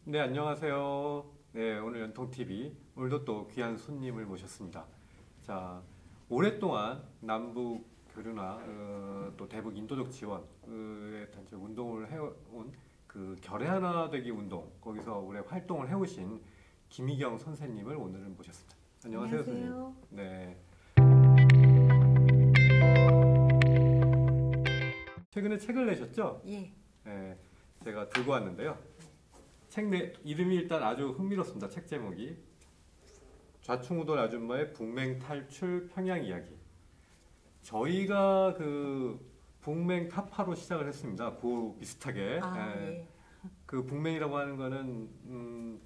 네, 안녕하세요. 네, 오늘 연통TV. 오늘도 또 귀한 손님을 모셨습니다. 자, 오랫동안 남북 교류나 또 대북 인도적 지원의 단체 운동을 해온 그 결의 하나 되기 운동, 거기서 오래 활동을 해오신 김희경 선생님을 오늘은 모셨습니다. 안녕하세요, 안녕하세요. 선생님. 네. 최근에 책을 내셨죠? 예. 네, 제가 들고 왔는데요. 이름이 일단 아주 흥미롭습니다. 책 제목이 좌충우돌 아줌마의 북맹 탈출 평양 이야기. 저희가 그 북맹 타파로 시작을 했습니다. 그 비슷하게. 예. 그 북맹이라고 하는 거는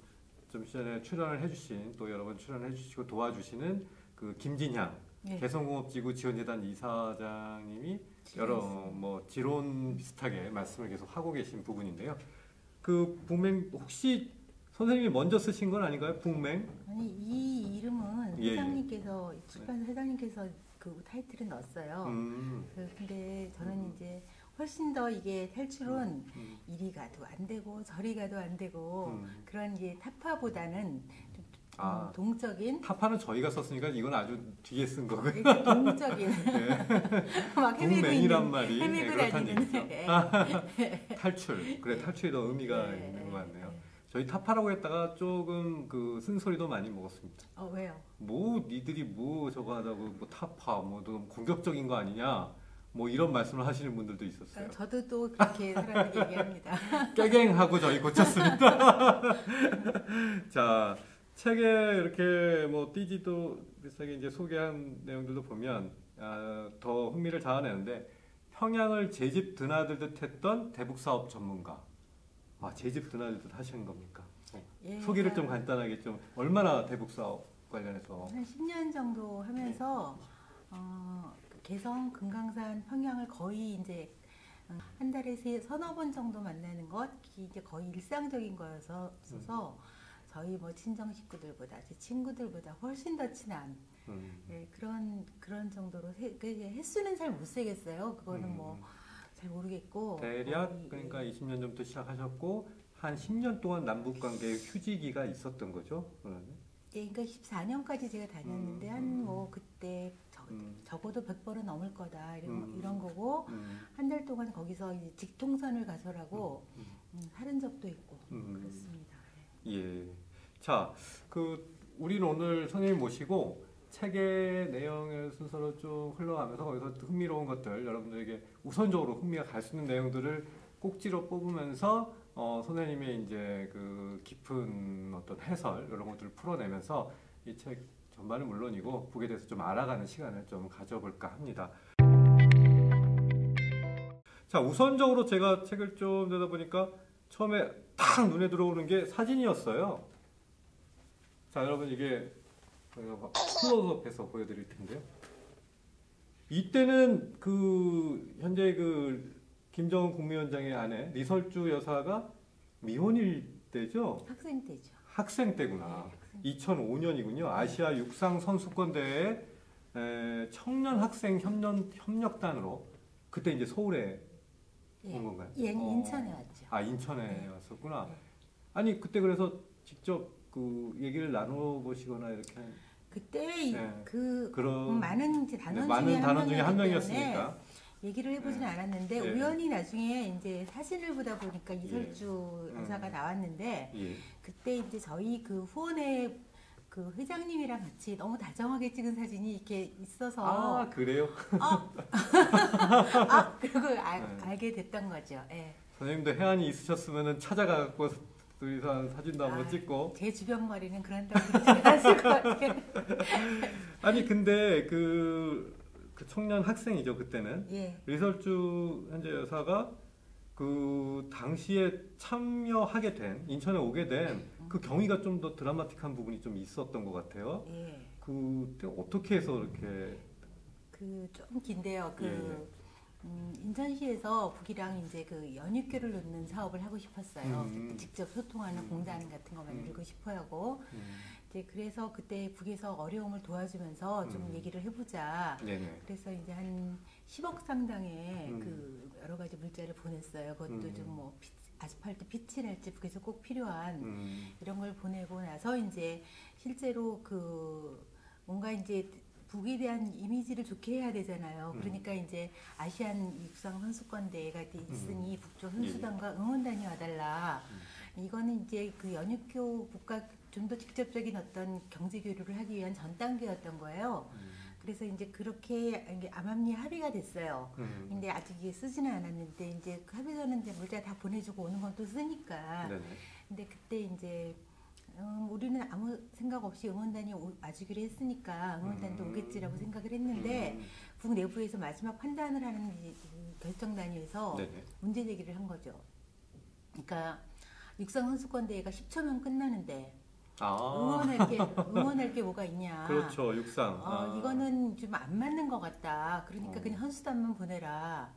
좀 전에 출연을 해주신 또 여러 번 출연을 해주시고 도와주시는 그 김진향 예. 개성공업지구 지원재단 이사장님이 여러 뭐 지론 비슷하게 말씀을 계속 하고 계신 부분인데요. 그 북맹 혹시 선생님이 먼저 쓰신 건 아닌가요? 북맹? 아니 이 이름은 예, 회장님께서 출판사 회장님께서 그 타이틀을 넣었어요. 근데 저는 이제 훨씬 더 이게 탈출은 이리 가도 안 되고 저리 가도 안 되고 그런 게 타파보다는 좀 동적인 타파는 저희가 썼으니까 이건 아주 뒤에 쓴 거고요. 동적인 막 북맹이란 말이 헤매고 그렇다는 다니는 얘기죠. 탈출. 그래, 탈출이 더 의미가 있는 것 같네요. 저희 타파라고 했다가 조금 그 쓴소리도 많이 먹었습니다. 왜요? 뭐 니들이 뭐 저거 하다고 뭐 타파 뭐 너무 공격적인 거 아니냐 뭐 이런 말씀을 하시는 분들도 있었어요. 저도 또 그렇게 사람들이 얘기합니다. 깨갱하고 저희 고쳤습니다. 자, 책에 이렇게 뭐 띠지도 비슷하게 이제 소개한 내용들도 보면 더 흥미를 자아내는데 평양을 제집 드나들듯 했던 대북 사업 전문가. 제집 드나들듯 하시는 겁니까? 예, 소개를 좀 간단하게 좀 얼마나 대북 사업 관련해서 한 10년 정도 하면서 개성, 금강산, 평양을 거의 이제 한 달에 서너 번 정도 만나는 것 이게 거의 일상적인 거여서 저희 뭐 친정 식구들보다 제 친구들보다 훨씬 더 친한 그런 정도로 횟수는 잘 못 세겠어요. 그거는 뭐 잘 모르겠고 대략 그러니까 20년 전부터 시작하셨고 한 10년 동안 남북 관계의 휴지기가 있었던 거죠? 예, 그러니까 14년까지 제가 다녔는데 한 뭐 그때 적어도 100번은 넘을 거다 이런 거고 한 달 동안 거기서 이제 직통선을 가설하고 하는 적도 있고 그렇습니다. 예. 자, 우리는 오늘 선생님 모시고 책의 내용의 순서로 쭉 흘러가면서 거기서 흥미로운 것들 여러분들에게 우선적으로 흥미가 갈 수 있는 내용들을 꼭지로 뽑으면서 선생님의 이제 그 깊은 어떤 해설 이런 것들을 풀어내면서 이 책 전반은 물론이고 북에 대해서 좀 알아가는 시간을 좀 가져볼까 합니다. 자, 우선적으로 제가 책을 좀 보다 보니까 처음에 딱 눈에 들어오는 게 사진이었어요. 자, 여러분 이게 저희가 막 클로즈업해서 보여드릴 텐데요. 이때는 그 현재 그 김정은 국무위원장의 아내 리설주 여사가 미혼일 때죠? 학생 때죠. 학생 때구나. 2005년이군요. 아시아 육상 선수권 대회 청년 학생 협력단으로 그때 이제 서울에 온 건가요? 예, 인천에 왔죠. 인천에 왔었구나. 아니 그때 그래서 직접 그 얘기를 나눠보시거나 이렇게 그때 그런 많은 단원 중에 한 명이었으니까 얘기를 해보지는 않았는데 우연히 나중에 이제 사진을 보다 보니까 이설주 여사가 나왔는데 그때 이제 저희 그 후원회 그 회장님이랑 같이 너무 다정하게 찍은 사진이 이렇게 있어서 그래요? 그리고 알게 됐던 거죠. 예. 선생님도 해안이 있으셨으면 찾아가고 둘이서 사진도 한번 찍고. 제 주변 머리는 그런다고 그러지 않았을 것 같아요. 아니 근데 그 청년 학생이죠 그때는. 예. 리설주 현재 여사가 그 당시에 참여하게 된 인천에 오게 된 그 경위가 좀 더 드라마틱한 부분이 좀 있었던 것 같아요. 예. 그때 어떻게 해서 이렇게 좀 긴데요. 인천시에서 북이랑 이제 그 연육교를 놓는 사업을 하고 싶었어요. 직접 소통하는 공단 같은 거 만들고 싶어하고 이제 그래서 그때 북에서 어려움을 도와주면서 좀 얘기를 해보자. 그래서 이제 한 10억 상당의 그 여러 가지 물자를 보냈어요. 그것도 좀 뭐 아스팔트 빛이랄지 북에서 꼭 필요한 이런 걸 보내고 나서 이제 실제로 그 뭔가 이제 북에 대한 이미지를 좋게 해야 되잖아요. 그러니까 이제 아시안 육상 선수권 대회가 있으니 북쪽 선수단과 응원단이 와달라. 이거는 이제 그 연육교국과 좀 더 직접적인 어떤 경제 교류를 하기 위한 전 단계였던 거예요. 그래서 이제 그렇게 이게 암암리 합의가 됐어요. 근데 아직 이게 쓰지는 않았는데 이제 그 합의서는 이제 물자 다 보내주고 오는 건 또 쓰니까. 네네. 근데 그때 이제 우리는 아무 생각 없이 응원단이 와주기로 했으니까 응원단도 오겠지라고 생각을 했는데 북 내부에서 마지막 판단을 하는 이 결정단위에서 네네. 문제 제기를 한 거죠. 그러니까 육상 선수권 대회가 10초면 끝나는데 응원할 게 뭐가 있냐. 그렇죠, 육상. 이거는 좀 안 맞는 것 같다. 그러니까 그냥 선수단만 보내라.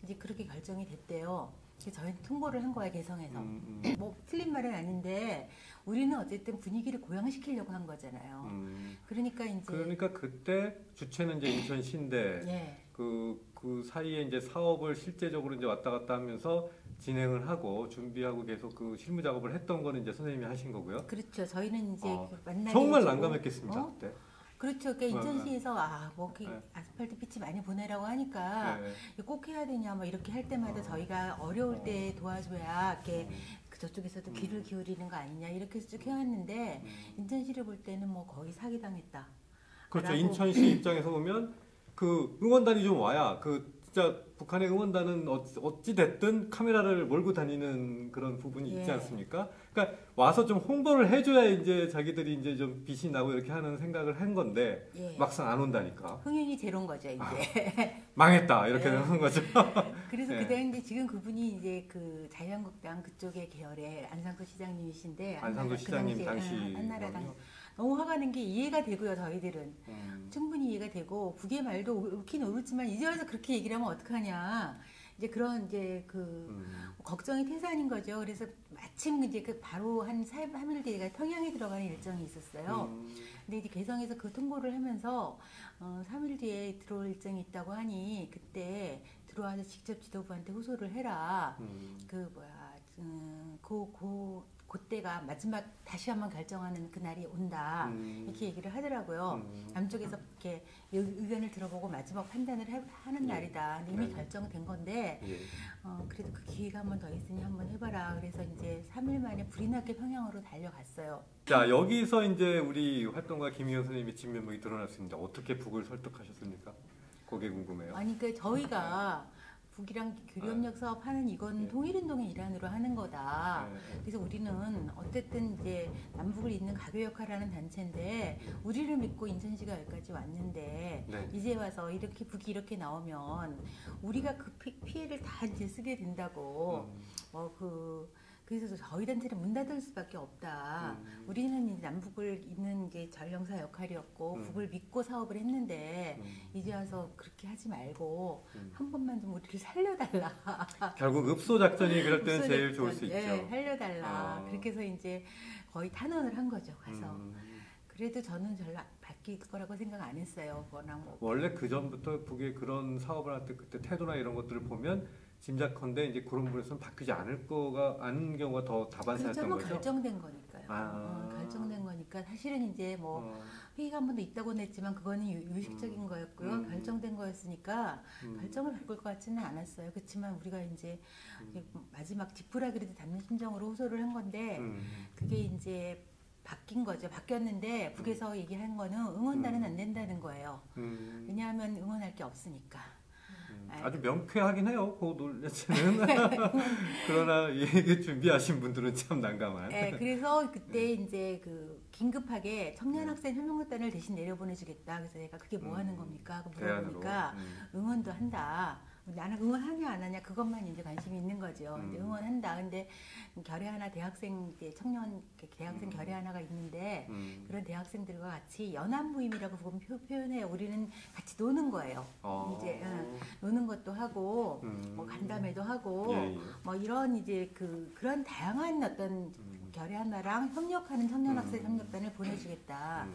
이제 그렇게 결정이 됐대요. 그래서 저희는 통보를 한 거야, 개성에서. 뭐 틀린 말은 아닌데 우리는 어쨌든 분위기를 고양시키려고 한 거잖아요. 그러니까 이제 그러니까 그때 주체는 이제 인천시인데 예. 그 사이에 이제 사업을 실제적으로 이제 왔다 갔다 하면서 진행을 하고 준비하고 계속 그 실무 작업을 했던 거는 이제 선생님이 하신 거고요. 그렇죠. 저희는 이제 그 만나게 정말 해주고, 난감했겠습니다, 그때. 그렇죠. 그러니까 네, 인천시에서 그 네. 아스팔트 빛이 많이 보내라고 하니까 네. 꼭 해야 되냐 뭐 이렇게 할 때마다 저희가 어려울 때 도와줘야 이렇게 그 저쪽에서도 귀를 기울이는 거 아니냐 이렇게 쭉 해왔는데 인천시를 볼 때는 뭐 거의 사기당했다. 그렇죠. 라고. 인천시 입장에서 보면 그 응원단이 좀 와야 그 진짜 북한의 응원단은 어찌 됐든 카메라를 몰고 다니는 그런 부분이 있지 예. 않습니까? 그러니까 와서 좀 홍보를 해줘야 이제 자기들이 이제 좀 빛이 나고 이렇게 하는 생각을 한 건데 예. 막상 안 온다니까 흥행이 제로인 거죠 이제. 망했다 이렇게 예. 하는 거죠. 그래서 예. 그다음에 지금 그분이 이제 그 자유한국당 그쪽의 계열의 안상수 시장님이신데 안상수 그 시장님 당시에, 당시 한나라당 너무 화가 난 게 이해가 되고요 저희들은 충분히 이해가 되고 북의 말도 옳긴 옳지만 이제 와서 그렇게 얘기를 하면 어떡하냐 이제 그런 이제 그 걱정이 태산인 거죠. 그래서 마침 이제 그 바로 한 3일 뒤에가 평양에 들어가는 일정이 있었어요. 근데 이제 개성에서 그 통보를 하면서 3일 뒤에 들어올 일정이 있다고 하니 그때 들어와서 직접 지도부한테 호소를 해라. 그 뭐야 그때가 마지막 다시 한번 결정하는 그날이 온다 이렇게 얘기를 하더라고요. 남쪽에서 이렇게 의견을 들어보고 마지막 판단을 하는 날이다. 근데 이미 결정된 건데 예. 그래도 그 기회가 한 번 더 있으니 한번 해봐라. 그래서 이제 3일 만에 불이 나게 평양으로 달려갔어요. 자 여기서 이제 우리 활동가 김희연 선생님의 진면목이 드러났습니다. 어떻게 북을 설득하셨습니까? 그게 궁금해요. 아니 그 저희가 북이랑 교류협력 사업하는 이건 네. 통일운동의 일환으로 하는 거다. 네. 그래서 우리는 어쨌든 이제 남북을 잇는 가교 역할을 하는 단체인데 우리를 믿고 인천시가 여기까지 왔는데 네. 이제 와서 이렇게 북이 이렇게 나오면 우리가 그 피해를 다 이제 쓰게 된다고 그래서 저희 단체는 문 닫을 수밖에 없다. 우리는 이제 남북을 잇는 게 전령사 역할이었고 북을 믿고 사업을 했는데 이제 와서 그렇게 하지 말고 한 번만 좀 우리를 살려달라. 결국 읍소 작전이 그럴 때는 읍소 제일 작전, 좋을 수 있죠. 예, 살려달라. 그렇게 해서 이제 거의 탄원을 한 거죠. 가서. 그래도 저는 별로 바뀔 거라고 생각 안 했어요. 워낙 뭐. 원래 그 전부터 북의 그런 사업을 할 때 그때 태도나 이런 것들을 보면 짐작컨대 이제 그런 부분에서는 바뀌지 않을 경우가 더 다반사였던 그렇죠. 뭐 거죠. 결정된 거니까요. 결정된 거니까 사실은 이제 뭐 회의가 한 번도 있다고는 했지만 그거는 유식적인 거였고요. 결정된 거였으니까 결정을 바꿀 것 같지는 않았어요. 그렇지만 우리가 이제 마지막 지푸라기라도 담는 심정으로 호소를 한 건데 그게 이제 바뀐 거죠. 바뀌었는데 북에서 얘기한 거는 응원단은 안 된다는 거예요. 왜냐하면 응원할 게 없으니까. 아주 명쾌하긴 해요. 그 논리는. 그러나 이게 준비하신 분들은 참 난감한. 네, 그래서 그때 이제 그 긴급하게 청년학생 혁명단을 대신 내려보내주겠다. 그래서 내가 그게 뭐 하는 겁니까? 하고 물어보니까 응원도 한다. 나는 응원하냐 안 하냐 그것만 이제 관심이 있는 거죠. 근데 응원한다. 근데 결의 하나 대학생 청년 대학생 결의 하나가 있는데 그런 대학생들과 같이 연합 모임이라고 표현해요. 우리는 같이 노는 거예요. 이제 노는 것도 하고 뭐 간담회도 하고 뭐 이런 이제 그런 다양한 어떤 결의 하나랑 협력하는 청년학생 협력단을 보내주겠다.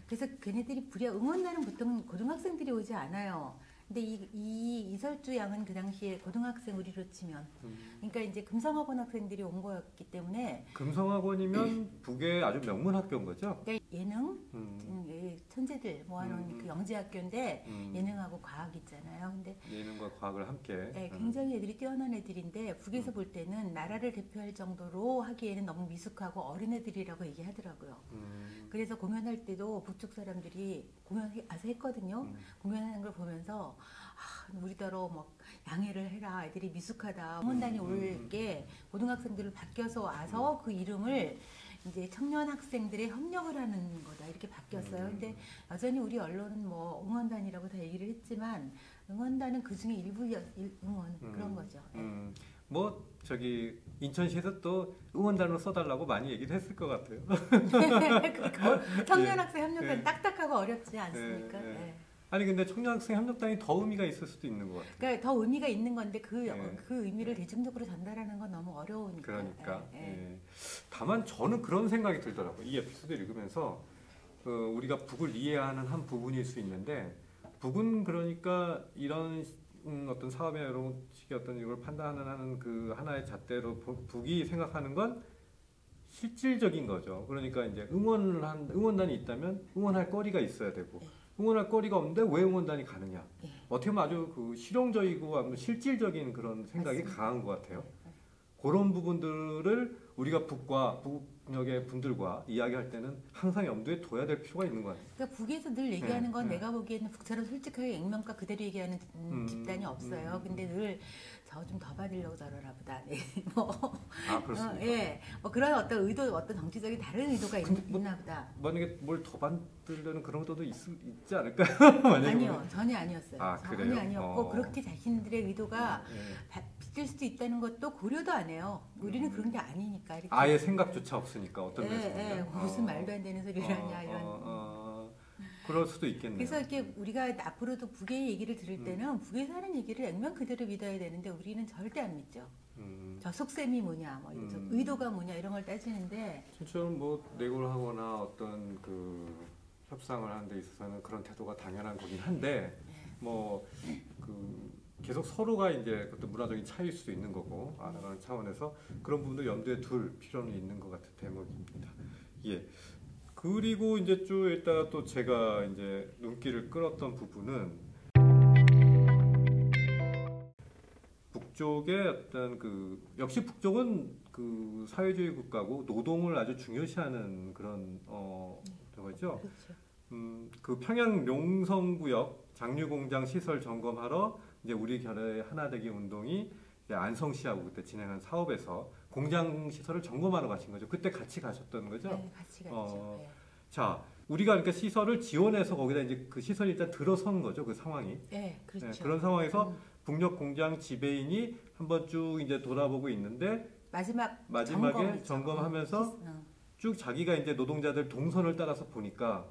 그래서 걔네들이 응원단은 보통 고등학생들이 오지 않아요. 근데 이 이설주 양은 그 당시에 고등학생 우리로 치면, 그러니까 이제 금성학원 학생들이 온 거였기 때문에 금성학원이면 북의 아주 명문 학교인 거죠? 그러니까 예능, 음, 천재들 모아놓은 그 영재학교인데 음. 예능하고 과학 있잖아요. 근데 예능과 과학을 함께. 네, 굉장히 애들이 뛰어난 애들인데 북에서 볼 때는 나라를 대표할 정도로 하기에는 너무 미숙하고 어린 애들이라고 얘기하더라고요. 그래서 공연할 때도 북쪽 사람들이 공연 와서 했거든요. 공연하는 걸 보면서 우리더러 막 양해를 해라, 애들이 미숙하다. 응원단이 올 게 고등학생들을 바뀌어서 와서 그 이름을 이제 청년 학생들의 협력을 하는 거다 이렇게 바뀌었어요. 근데 여전히 우리 언론은 뭐 응원단이라고 다 얘기를 했지만 응원단은 그 중에 일부 응원 그런 거죠. 예. 뭐 저기 인천시에서 또 응원단으로 써달라고 많이 얘기를 했을 것 같아요. 청년 학생 협력단 예. 딱딱하고 어렵지 않습니까? 예. 예. 아니 근데 청년학생 협력단이 더 의미가 있을 수도 있는 것 같아요. 그러니까 더 의미가 있는 건데 그 예. 의미를 대중적으로 전달하는 건 너무 어려우니까. 그러니까. 예, 예. 예. 다만 저는 그런 생각이 들더라고요. 이 에피소드 읽으면서 우리가 북을 이해하는 한 부분일 수 있는데 북은 그러니까 이런 어떤 사업이나 이런 식의 어떤 이걸 판단하는 그 하나의 잣대로 북이 생각하는 건 실질적인 거죠. 그러니까 이제 응원단이 있다면 응원할 거리가 있어야 되고 네. 응원할 거리가 없는데 왜 응원단이 가느냐. 네. 어떻게 보면 아주 그 실용적이고 아주 실질적인 그런 생각이 맞습니다. 강한 것 같아요. 그런 부분들을 우리가 북역의 분들과 이야기할 때는 항상 염두에 둬야 될 필요가 있는 것 같아요. 그러니까 북에서 늘 얘기하는 건 네. 내가 보기에는 북처럼 솔직하게 액면가 그대로 얘기하는 집단이 없어요. 근데 늘 저 좀 더 받으려고 저러나 보다. 네. 뭐, 아 그렇습니까? 예. 뭐 그런 어떤 의도, 어떤 정치적인 다른 의도가 있나 보다. 만약에 뭘 더 받으려는 그런 것도 있지 않을까요? 만약에 아니요, 전혀 아니었어요. 아, 전혀 그래요? 아니었고 그렇게 자신들의 의도가 예. 비칠 수도 있다는 것도 고려도 안 해요. 우리는 그런 게 아니니까. 이렇게. 아예 생각조차 없으니까 어떤 예, 면에서 예. 무슨 말도 안 되는 소리를 하냐 이런. 그럴 수도 있겠네요. 그래서 이렇게 우리가 앞으로도 북의 얘기를 들을 때는 북에서 하는 얘기를 액면 그대로 믿어야 되는데 우리는 절대 안 믿죠. 저 속셈이 뭐냐, 뭐 저 의도가 뭐냐 이런 걸 따지는데 진짜는 뭐 내고를 하거나 어떤 그 협상을 하는 데 있어서는 그런 태도가 당연한 거긴 한데 뭐 그 계속 서로가 이제 어떤 문화적인 차이일 수도 있는 거고 알아가는 차원에서 그런 부분도 염두에 둘 필요는 있는 것 같은 대목입니다. 예. 그리고 이제 쭉 있다가 또 제가 이제 눈길을 끌었던 부분은 북쪽의 어떤 그 역시 북쪽은 그 사회주의 국가고 노동을 아주 중요시하는 그런 거죠. 그렇죠. 그 평양 용성구역 장류공장 시설 점검하러 이제 우리 결의 하나되기 운동이 이제 안성시하고 그때 진행한 사업에서 공장 시설을 점검하러 가신 거죠. 그때 같이 가셨던 거죠. 네, 같이 갔죠. 네. 자, 우리가 그러니까 시설을 지원해서 거기다 이제 그 시설이 일단 들어선 거죠. 그 상황이. 네, 그렇죠. 네, 그런 상황에서 북녘 공장 지배인이 한번 쭉 이제 돌아보고 있는데 마지막에 점검하면서 쭉 자기가 이제 노동자들 동선을 따라서 보니까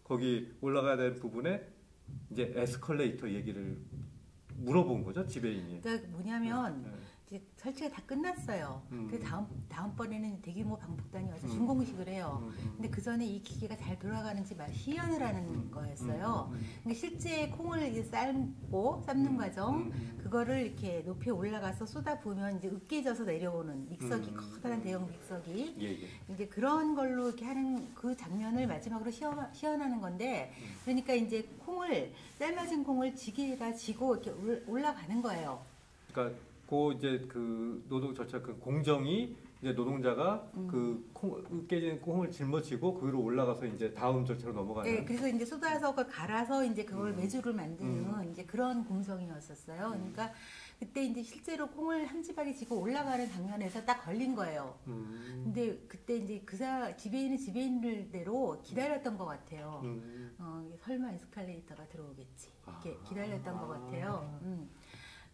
거기 올라가야 될 부분에 이제 에스컬레이터 얘기를 물어본 거죠, 지배인이. 그러니까 뭐냐면 네. 이제 설치가 다 끝났어요. 그 다음번에는 대규모 방북단이 와서 준공식을 해요. 근데 그 전에 이 기계가 잘 돌아가는지 시연을 하는 거였어요. 그러니까 실제 콩을 이제 삶는 과정, 그거를 이렇게 높이 올라가서 쏟아 부으면 이제 으깨져서 내려오는 믹서기, 커다란 대형 믹서기. 예, 예. 이제 그런 걸로 이렇게 하는 그 장면을 마지막으로 시연하는 건데, 그러니까 이제 삶아진 콩을 지게에다 지고 이렇게 올라가는 거예요. 그러니까 그 이제 그 노동 절차 그 공정이 이제 노동자가 그 깨진 콩을 짊어지고 그 위로 올라가서 이제 다음 절차로 넘어가는. 네, 그래서 이제 쏟아서 그걸 갈아서 이제 그걸 메주를 만드는 이제 그런 공정이었었어요. 그러니까 그때 이제 실제로 콩을 한 지박이 지고 올라가는 장면에서 딱 걸린 거예요. 근데 그때 이제 지배인은 지배인들대로 기다렸던 것 같아요. 설마 에스컬레이터가 들어오겠지. 이렇게 기다렸던 것 같아요.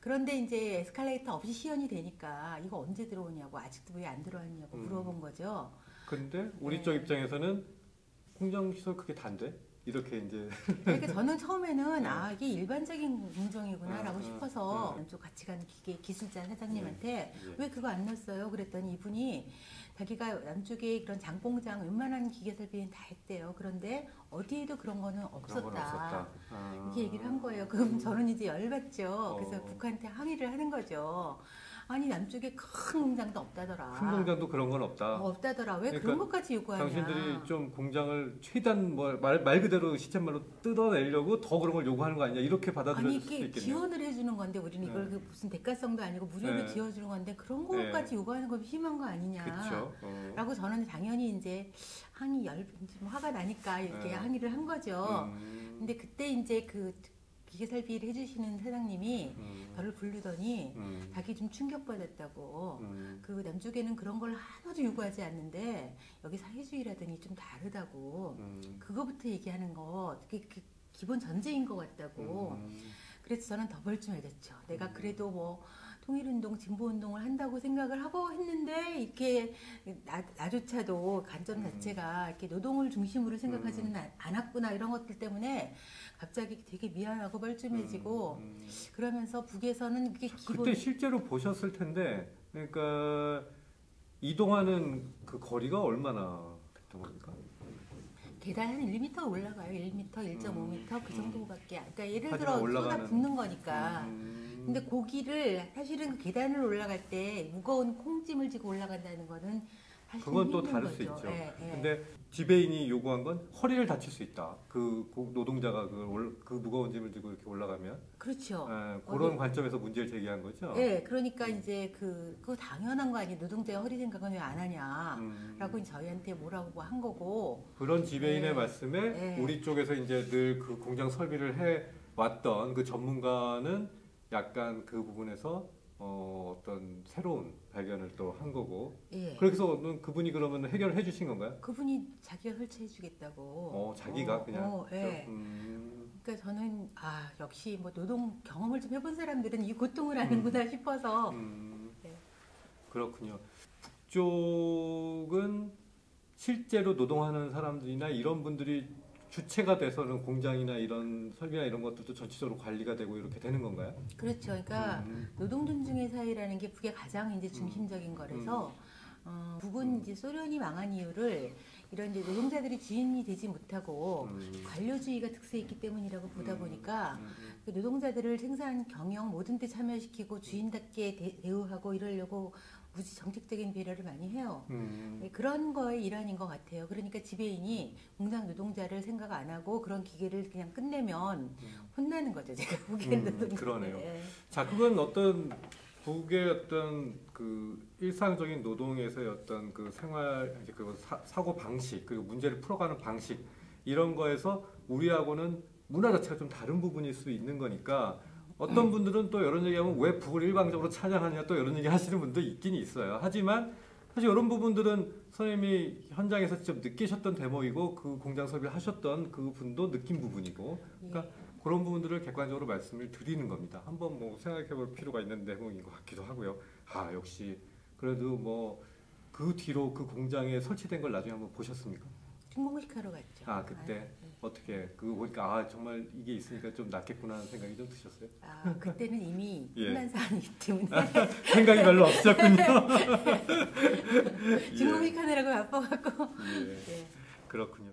그런데 이제 에스컬레이터 없이 시연이 되니까 이거 언제 들어오냐고 아직도 왜 안 들어왔냐고 물어본 거죠. 근데 우리 네. 쪽 입장에서는 공장 시설 그게 단데 이렇게 이제 그러니까 저는 처음에는 아 이게 일반적인 공정이구나라고 싶어서 좀 같이 간 기술자 사장님한테 예. 왜 그거 안 넣었어요? 그랬더니 이분이 자기가 남쪽에 그런 장공장 웬만한 기계 설비는 다 했대요. 그런데 어디에도 그런 거는 그런 건 없었다. 없었다. 아. 이렇게 얘기를 한 거예요. 그럼 저는 이제 열받죠. 그래서 어. 북한한테 항의를 하는 거죠. 아니 남쪽에 큰 공장도 없다더라. 큰 공장도 그런 건 없다. 없다더라. 왜 그러니까 그런 것까지 요구하냐. 당신들이 좀 공장을 최대한 말 그대로 시쳇말로 뜯어내려고 더 그런 걸 요구하는 거 아니냐 이렇게 아니 받아들여질 수도 이게 있겠네요. 지원을 해주는 건데 우리는 이걸 네. 그 무슨 대가성도 아니고 무료로 네. 지어주는 건데 그런 거까지 요구하는 건 심한 거 아니냐. 그렇죠. 라고 저는 당연히 이제 항의 뭐 화가 나니까 이렇게 네. 항의를 한 거죠. 근데 그때 이제 그 기계 설비를 해주시는 사장님이 저를 부르더니 자기 좀 충격받았다고. 그 남쪽에는 그런 걸 하나도 요구하지 않는데 여기 사회주의라더니 좀 다르다고. 그거부터 얘기하는 거 그게 기본 전제인 것 같다고. 그래서 저는 더 벌쭘해졌죠. 내가 그래도 뭐 통일운동, 진보운동을 한다고 생각을 하고 했는데 이렇게 나조차도 관점 자체가 이렇게 노동을 중심으로 생각하지는 않았구나 이런 것들 때문에 갑자기 되게 미안하고 벌쭘해지고 그러면서 북에서는 그게 기본. 그때 실제로 보셨을 텐데 그러니까 이동하는 그 거리가 얼마나 됐던 겁니까? 계단 한 1m 올라가요. 1m, 1.5m 그 정도밖에. 그러니까 예를 하지만 들어 올라가는- 쏟아 붓는 거니까. 근데 고기를 사실은 그 계단을 올라갈 때 무거운 콩찜을 지고 올라간다는 거는 사실 그건 또 힘든 다를 수 거죠. 있죠. 예, 예. 근데 지배인이 요구한 건 허리를 다칠 수 있다. 그 노동자가 그 무거운 짐을 지고 이렇게 올라가면 그렇죠. 그런 관점에서 문제를 제기한 거죠. 예, 그러니까 이제 그거 당연한 거 아니에요. 노동자의 허리 생각은 왜 안 하냐라고 음. 저희한테 뭐라고 한 거고. 그런 지배인의 네. 말씀에 네. 우리 쪽에서 이제 늘 그 공장 설비를 해 왔던 그 전문가는 약간 그 부분에서 어떤 새로운 발견을 또 한 거고. 예. 그래서 그분이 그러면 해결을 해주신 건가요? 그분이 자기가 설치해 주겠다고. 자기가 그냥. 예. 그러니까 저는 역시 뭐 노동 경험을 좀 해본 사람들은 이 고통을 아는구나 싶어서. 네. 그렇군요. 북쪽은 실제로 노동하는 사람들이나 이런 분들이 주체가 돼서는 공장이나 이런 설비나 이런 것들도 전체적으로 관리가 되고 이렇게 되는 건가요? 그렇죠. 그러니까 노동 존중의 사회라는 게 북의 가장 이제 중심적인 거라서 북은 이제 소련이 망한 이유를 이런 이제 노동자들이 주인이 되지 못하고 관료주의가 특수했기 때문이라고 보다 보니까 그 노동자들을 생산, 경영 모든 데 참여시키고 주인답게 대우하고 이러려고 무지 정책적인 배려를 많이 해요. 네, 그런 거의 일환인 것 같아요. 그러니까 지배인이 공장 노동자를 생각 안 하고 그런 기계를 그냥 끝내면 혼나는 거죠. 제가 보기엔 노동자. 그러네요. 네. 자, 그건 어떤 북의 어떤 그 일상적인 노동에서의 어떤 그 생활, 이제 그 사고 방식 그리고 문제를 풀어가는 방식 이런 거에서 우리하고는 문화 자체가 좀 다른 부분일 수 있는 거니까 어떤 분들은 또 이런 얘기하면 왜 북을 일방적으로 찬양하냐 또 이런 얘기 하시는 분도 있긴 있어요. 하지만 사실 이런 부분들은 선생님이 현장에서 직접 느끼셨던 대목이고 그 공장 설비를 하셨던 그 분도 느낀 부분이고 그러니까 그런 부분들을 객관적으로 말씀을 드리는 겁니다. 한번 뭐 생각해 볼 필요가 있는 대목인 것 같기도 하고요. 역시 그래도 뭐 그 뒤로 그 공장에 설치된 걸 나중에 한번 보셨습니까? 중공식 하러 갔죠. 그때 네. 어떻게 그거 보니까 정말 이게 있으니까 좀 낫겠구나 하는 생각이 좀 드셨어요? 그때는 이미 예. 끝난 사안이기 때문에 생각이 별로 없으셨군요. 중공식 하느라고 바빠갖고. 예. 그렇군요.